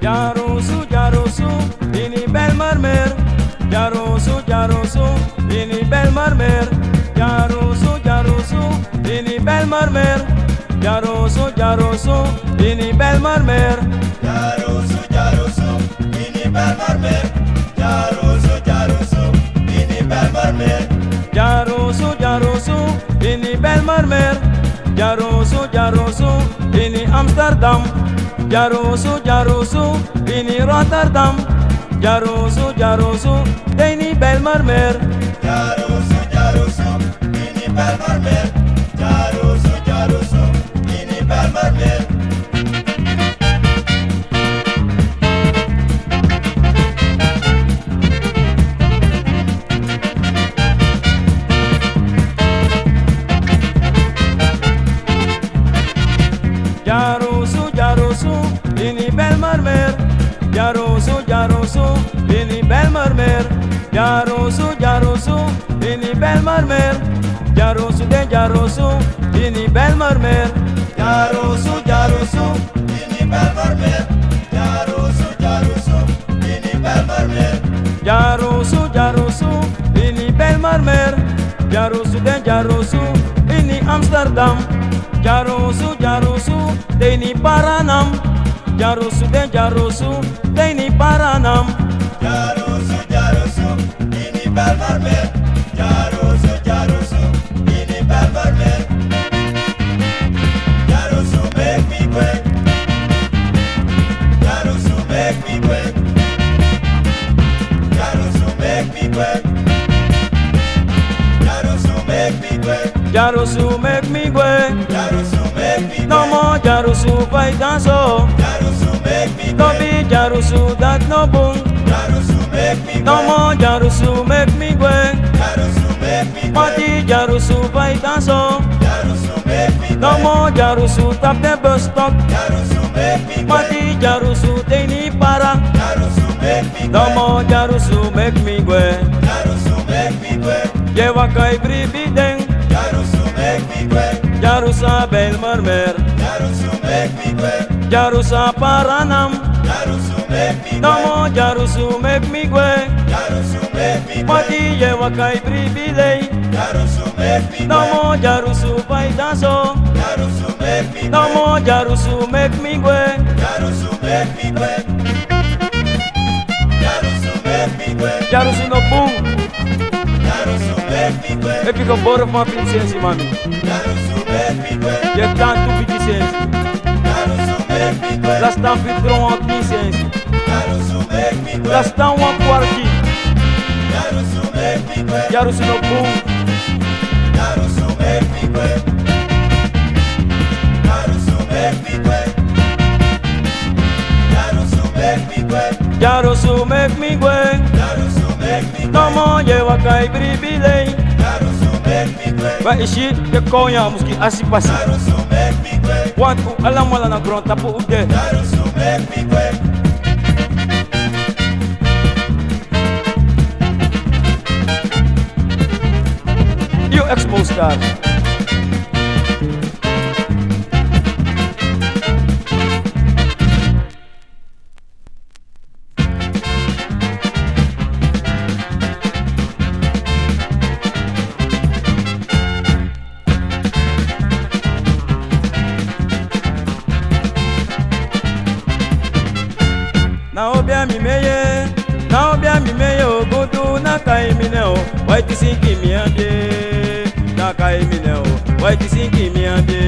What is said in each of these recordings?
Jarosu, ini bel marmer. Jarosu, ini bel marmer. Jarosu, ini bel marmer. Jarosu, ini bel marmer. Jarosu, ini bel marmer. Jarosu, ini bel marmer. Jarosu, ini bel marmer. Jarosu, ini Amsterdam. Jarosu, ini Rotterdam. Jarosu, ini bel marmer. Jarosu, ini bel marmer. Jarosu, ini bel marmer. Jarosu, ini bel marmer. Jarosu, ini bel marmer. Jarosu, ini bel marmer. Jarosu, ini bel marmer. Jarosu, ini bel marmer. Jarosu, ini bel marmer. Jarosu, ini bel marmer. Jarosu, ini Amsterdam. Jarosu, ini Paranam. Jarosu, ini Paranam. Jarosu, ini bel marmer. Jarosu, ini bel marmer. Jarosu make me quick. Jarosu make me quick. Jarosu make me quick. Jarosu make me quick. Jarosu make me go. Jarosu make me No quick. more Jarosu fight and so. Jarosu make me No quick. be Jarosu that no boom. Jarosu make me No quick. more Jarosu make me go. Jarosu make me quick. Mati Jarosu fight and so. Jarosu make me No quick. more Jarosu tap the bus stop. Jarosu make me quick. Mati Jarosu teni para. Jarosu make me No quick. more Jarosu make me go. Jarosu make me quick. Yewa kai bribideng. Jarosu make me quick. Jarusa bel marmer. Jarosu make me quick. Jarusa Paranam. Jarosu make me No quick. more Jarusu make me go. Jarosu make me Mati quick. yewa kai bribideng. Jarosu make me No quick. more Jarusu fight and so. Jarosu make me No quick. more Jarusu make me go. Jarosu make me quick. Jarosu make me quick. Jarusu no boom. Jarosu make me quick. E fica bora com a princesa, mami. Jarosu make me quick. E tanto piquicência. Jarosu make me quick. Lá está um vidrão a pincência. Jarosu make me Lá quick. está um aquário aqui. Jarosu make me quick. Jarusu no boom. Jarosu make me quick. Jarosu make me quick. Jarosu make me quick. Jarusu make me go. Jarosu make me quick. No more yewa kai bribilei. Jarosu make me quick. Vai ishi ke konya muski asipasi. Jarosu make me quick. Wantu alam wala na gron tapu ude. Jarosu make me quick. You expo star. Na obia mi meye ogudu na kai mine o. Wai ti sinki mi ande. Na kai mine o. Wai ti sinki mi ande.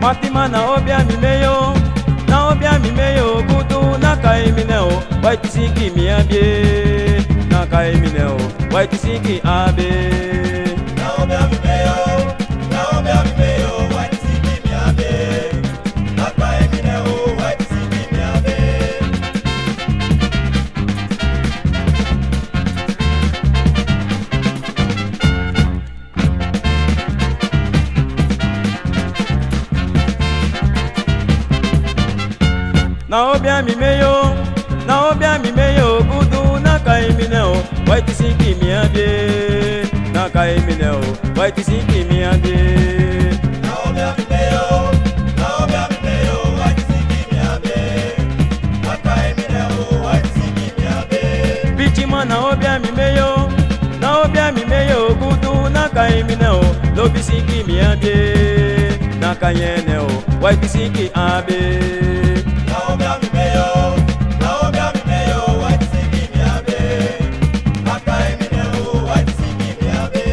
Matima na obia mi meyo. Na obia mi meyo ogudu na kai mine o. Wai ti sinki mi ande. Na kai mine o. Wai ti sinki abe. Na obia mi meyo, na obia mi meyo gudu na kai mine o. Wai ti sinki mi ade, na kai mineo, white siki mi abie. Naobia mimeo, white siki mi abe. Akai mineo, white siki mi abe. Bichima naobia mimeo, kutu na kai mineo, lobi siki mi abie. Na kayeneo, white siki abe. Naobia mimeo, white siki mi abe. Akai mineo, white siki mi abe.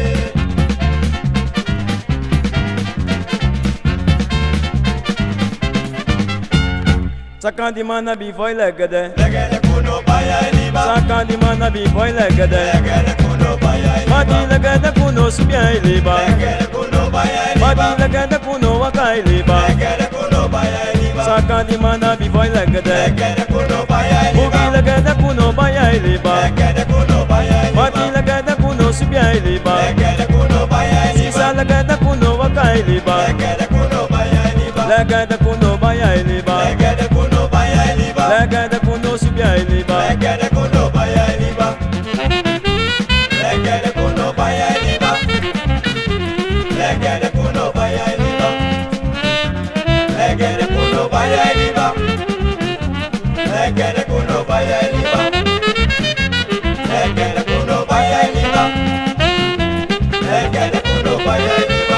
Sakandi mana bi foi legede. Legede kuno baya eliba. Sakandi mana bi foi legede. Legede kuno baya eliba. Mati legede kuno subia iliba. Legede kuno baya eliba. Mati legede kuno waka iliba. Legede kuno baya eliba. Sakandi mana bi foi legede. Legede kuno baya eliba. Bugi legede kuno baya iliba. Legede kuno baya eliba. Mati legede kuno subia iliba. Legede kuno baya eliba. Sisa legede kuno waka iliba. Legede kuno baya eliba. Legede kuno baya iliba. Legede kuno baya eliba. Legede kuno subia iliba. Legede kuno baya eliba. Legede kuno baya eliba. Legede kuno baya eliba. Legede kuno baya eliba. Legede kuno baya eliba. Legede kuno baya eliba. Legede kuno baya eliba.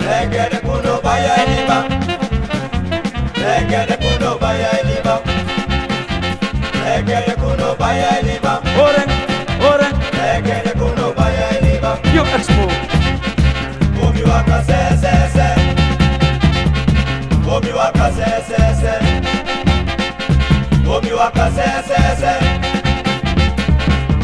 Legede kuno baya eliba. Legede kuno baya eliba. Legede kuno baya eliba. Oren, oren, Legede kuno baya eliba. you expo. Omi waka se se se. Omi waka se se se. Omi waka se se se.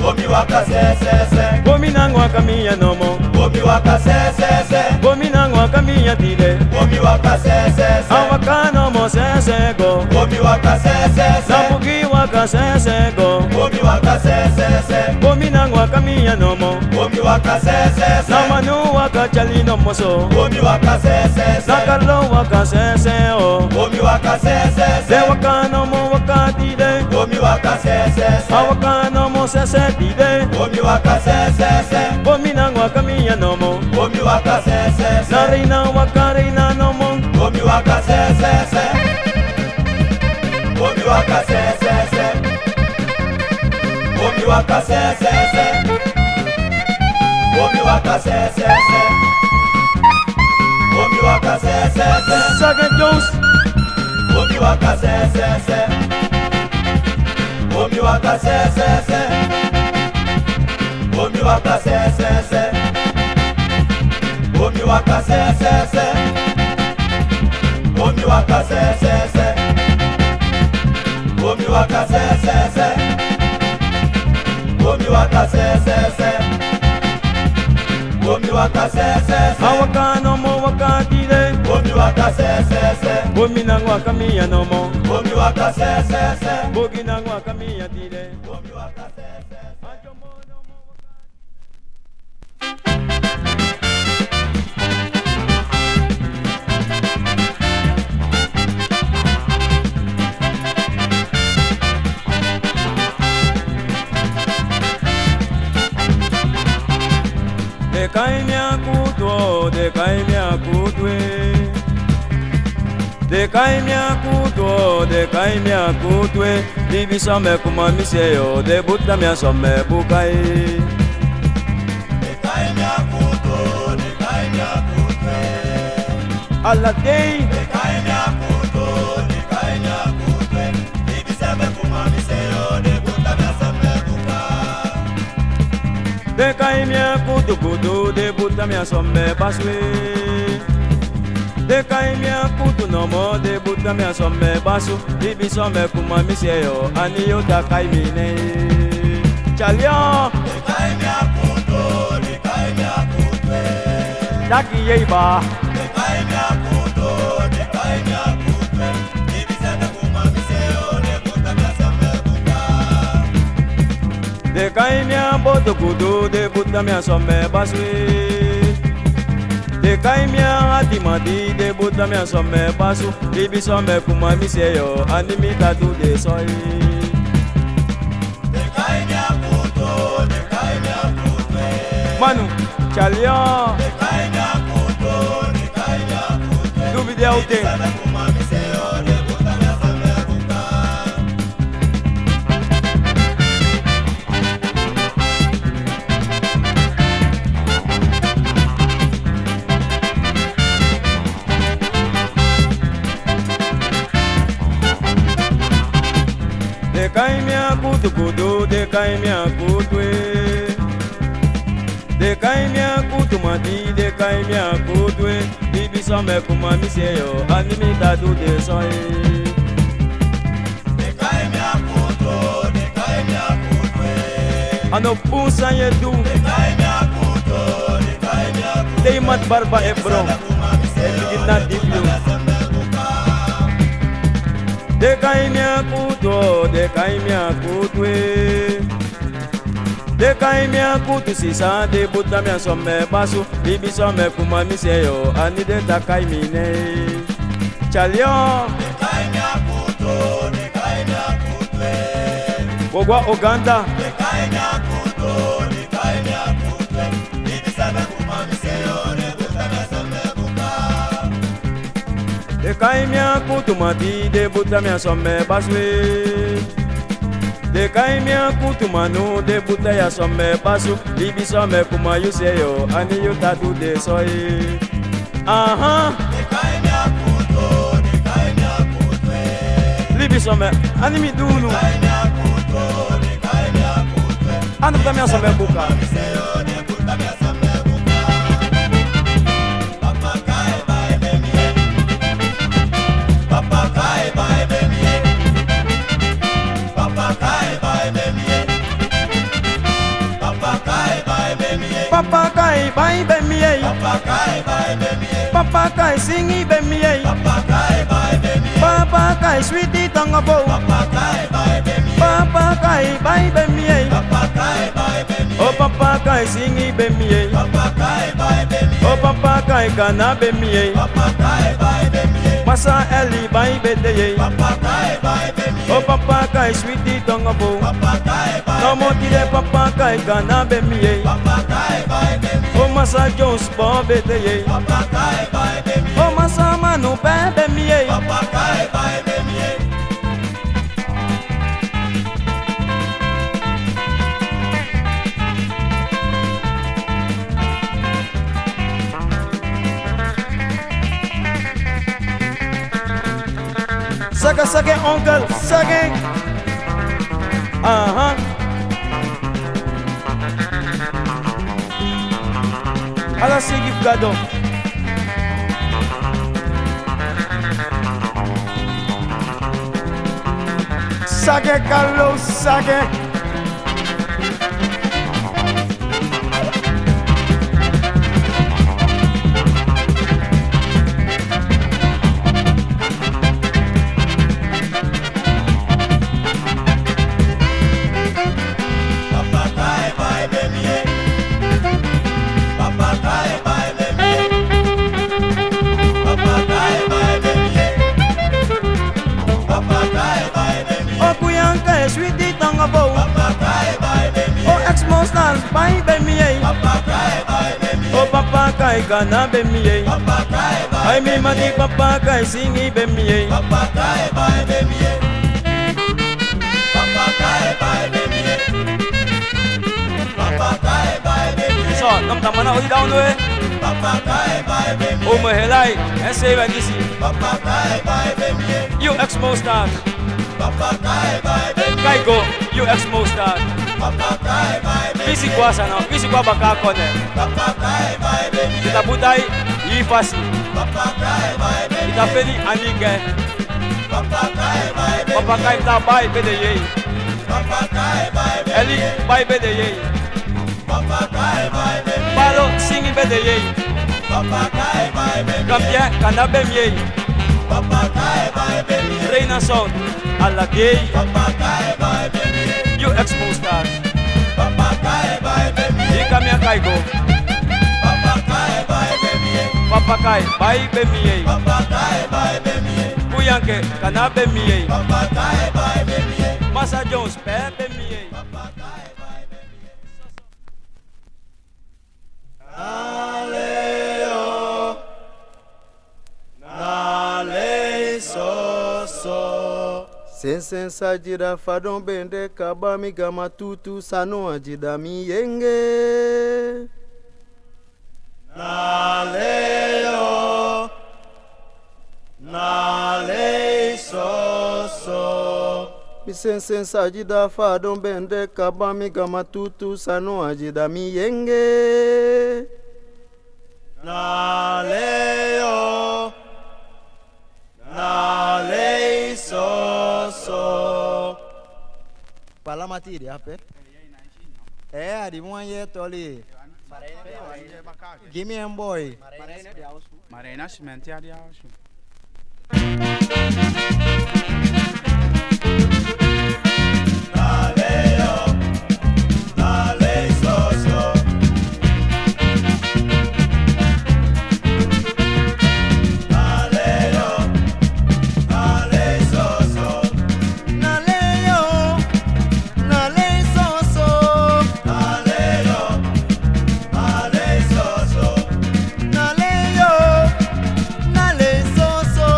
Omi waka se se se. Gominangwa kamiya nomo. Omi waka se se se. Gominangwa kamiya tile. Omi waka se se se. Awaka nomo sese go. Omi waka se se se. Nabugi waka sese go. Omi waka se se se. Gominangwa kamiya nomo. Omi waka se se se. Namanu waka chali nomo so. Omi waka se se se. Nakalo waka sese o. Omi waka se se se. De waka nomo waka tile. Omi waka se se se. Awaka nomo sese tile. Omi waka se se se. Gominangwa kamiya nomo. Omi waka se se se. Narina waka reina nomo. Omi waka se se se. Omi waka se se se. Omi waka se se se. Omi waka se se se. Omi waka se se se. Second Jones. Omi waka se se se. Omi waka se se se. Omi waka se se se. Omi waka se se se. Omi waka se se se. Omi waka se se se. Omi waka se se se. Omi waka se se se. Awaka nomo waka tile. Omi waka se se se. Gominangwa kamiya nomo. Omi waka se se se. Boginangwa kamiya tile. Omi waka se se se. De kaimia kuto, de kaimia kutwe. De kaimia kuto, de kaimia kutwe. Bibi some kuma miseyo, de buta mia some bukai. De kaimia kuto, de kaimia kutwe. Alla day, De kaimia kuto, de kaimia kutwe. Bibi seme kuma miseyo, de buta mia seme buka. de kaimia kutu kutu, de buta mia some baswe. De kaimia kutu nomo, de buta mia some basu. Bibi some kuma miseyo, aniyo da kaimine. Chalio, De kaimia kuto, de kaimia kutwe. daki yeiba. De kaimia kuto, de kaimia kutwe. Bibi seme kuma miseyo, de buta mia seme buka. De kaimia boto kudu, de buta mia some baswe. De kaimia atimadi, de buta mia some basu. Bibi some kuma miseyo, animita tu de soy. De kaimia kuto, de kaimia kutwe. Manu, Chalio, Dekaimia kuto, dekaimia kuto. do video thing. Dekaimia kutu kutu, dekaimia kutwe. Dekaimia kutu mati, dekaimia kutwe. Bibi some kuma miseyo, animita do de soy. Dekaimia kuto, dekaimia kutwe. Ano pusa ye do, Dekaimia kuto, dekaimia kutwe. they mat barba e bro. Did not deep you. Dekaimia kutu, dekaimia kutwe. Dekaimia kutu sisa, de buta mia some basu. Bibi some kuma miseyo, anide takai mine. Chalio, Dekaimia kuto, dekaimia kutwe. Bogwa Uganda. Dekaimia kuto, dekaimia kutwe. Bibi sana kumamiseyo, nebutana samebuka. Dekaimia kutu mati, de buta mia some baswe. Dekaimia kutu manu, de buta ya some basu. Bibi some kuma yuseyo, ani yutatu de soy. Aha, Dekaimia kuto, dekaimia kutwe. Libi some, ani mi dunu. Dekaimia kuto, dekaimia kutwe. Anu buta mia some buka. Mamiseyo, nebutana samebuka. Papa kai bai bemie. Papa kai bai bemie. Papa kai bai bemie. Papa kai bai bemie. Papa kai bai be miye. Papa kai bai bemie. Papa kai singi be miye. Papa kai bai bemie. Papa kai sweetie tonga bo. Papa kai bai bemie. Papa kai bai be miye. Papa kai bai bemie. Oh papa kai singi be miye. Papa kai bai bemie. Oh papa kai kana be miye. Papa kai bai bemie. Masa Eli bai be de. Papa kai bai bemie. Oh papa kai sweetie tonga bo. Papa kai bai No mo tire papa kai kana be miye. Papa kai bai bemie. Oh masa Jones bo be de. Papa kai bai bemie. Oh masa Manu be miye. Papa kai bai bemie. Sake sake uncle, sake. Aha. Ala sige gado. Sake Carlos, sake. Papa kai bai bemie. Papa kai bai bemie. Papa kai bai bemie. Papa kai bai bemie. Oh kuyanka e sweetie tonga bo. Papa kai bai bemie. Oh ex-monsters bai be miye. Papa kai bai bemie. Oh papa kai kana be miye. Papa kai bai. Ay mi mati papa kai singi be miye. Papa kai bai bemie. Papa kai bai bemie. Papa kai bai bemie. So, nam tamana oi down we. Papa kai bai bemie. O me helai, e se va disi. Papa kai bai bemie. You ex-monsters. Papa kai bai bemie. Kai go, you ex-monsters. Papa kai bai bemie. Visi kwa sana, visi kwa baka kone. Papa kai bai bemie. Kita butai ifasi. Papa kai bai bemie. Kita feli anike. Papa kai bai bemie. Papa kai ta bai bede ye. Papa kai bai bemie. Eli bai bede ye. Papa kai bai bemie. Palo singi bede ye. Papa kai bai bemie. Kampia kana bem ye. Papa kai bai bemie. Reina sound, ala gay. Papa kai bai bemie. You ex-monsters. Papa kai bai bemie. Ika mia kai go. Papa kai bai bemie. Papa kai bai bem ye. Papa kai bai bemie. Kuyanke kana bem ye. Papa kai bai bemie. Masa Jones pe bem ye. Papa kai bai Sensen sajida fadon bende kabami gama tutu sanu ajida mi yenge. Naleo, nale soso. Mi sensen sajida fadon bende kabami gama tutu sanu ajida mi yenge. Naleo, nale soso. Pala matiri ape? Adi mwenye toli. Give me a boy. Marina cimenti di auscio. Naleo, nale soso. Naleo, nale soso. Naleo, nale soso. Naleo, nale soso. Naleo, nale soso.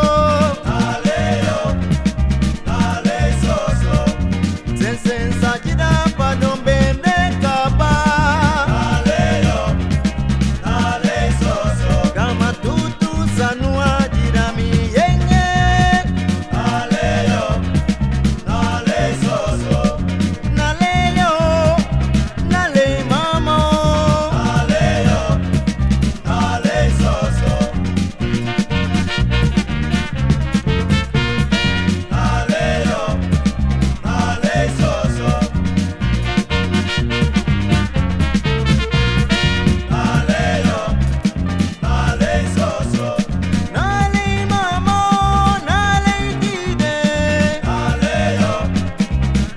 Naleo, nale soso. Sensen sajida fadon bende kaba. Naleo, nale soso. Gama tutu sanu ajida mi yenge. Naleo, nale soso. Naleo, nale mama. Naleo, nale soso. Naleo, nale soso. Naleo, nale soso. Nale mama, nale dide. Naleo,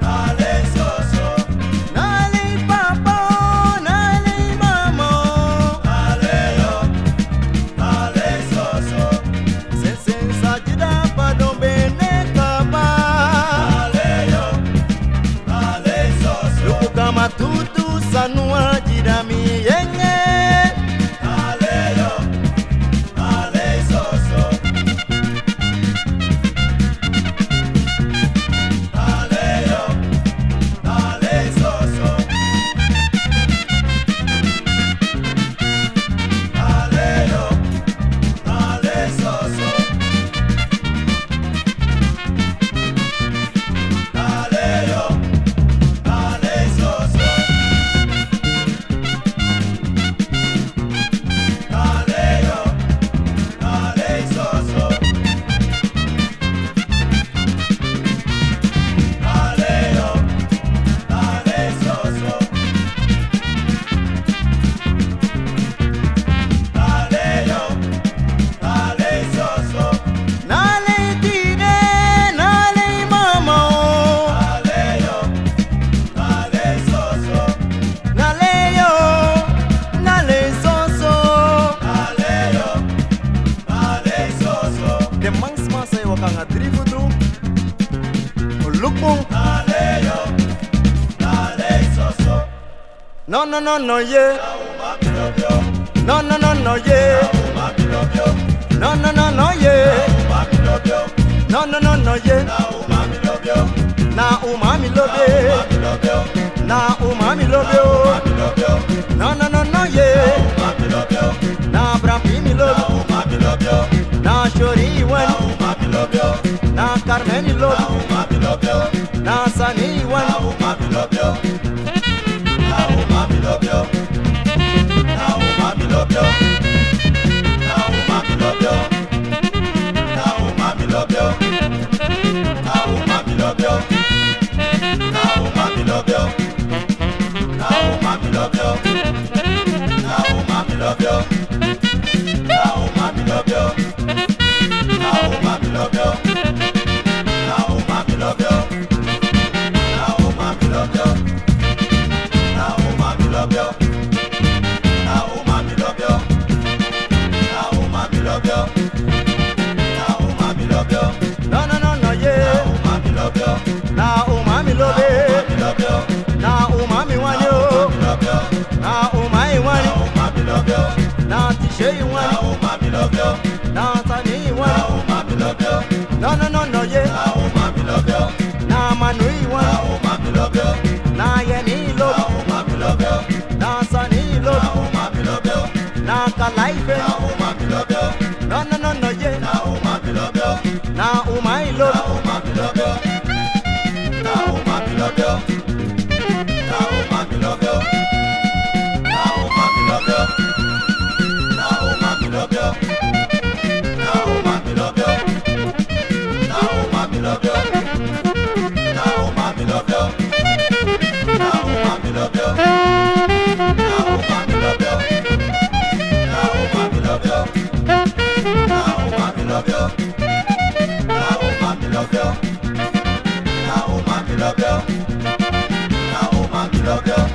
nale soso. Nale papa, nale mama. Naleo, nale soso. Sensen sajida fadon bende kaba. Naleo, nale soso. Luku kama tutu sanu ajida mi yenge. Naleo, nale soso. Naleo, nale soso. Naleo, nale soso. Naleo, nale soso. Naleo, nale soso. Naleo, nale soso. Naleo, nale soso. Nale dide, nale mama. Naleo, nale soso. Naleo, nale soso. Naleo, nale soso. The monks must say wakanga drifutu. Olukbong. Naleo, nale soso. No no no no yeah. Umamilobyo, No no no no yeah. umamilobyo, No no no no yeah. umamilobyo, No no no no yeah. umamilobyo, Na umami lobe. umamilobyo, Na umami lobe. umamilobyo, No no no no yeah. umamilobyo, Na brapimi lobe. umamilobyo, Na shori wan. umamilobyo, Na karmeni lobe. umamilobyo, Na sani wan. umamilobyo, umamilobyo, umamilobyo, umamilobyo, umamilobyo, umamilobyo, umamilobyo, umamilobyo, umamilobyo, umamilobyo, umamilobyo, umamilobyo, No no no no yeah. Na umami lobe. Na umami wanyo. Na umai wani. Na tishei wani. Na tani wani. No no no no yeah. Love you.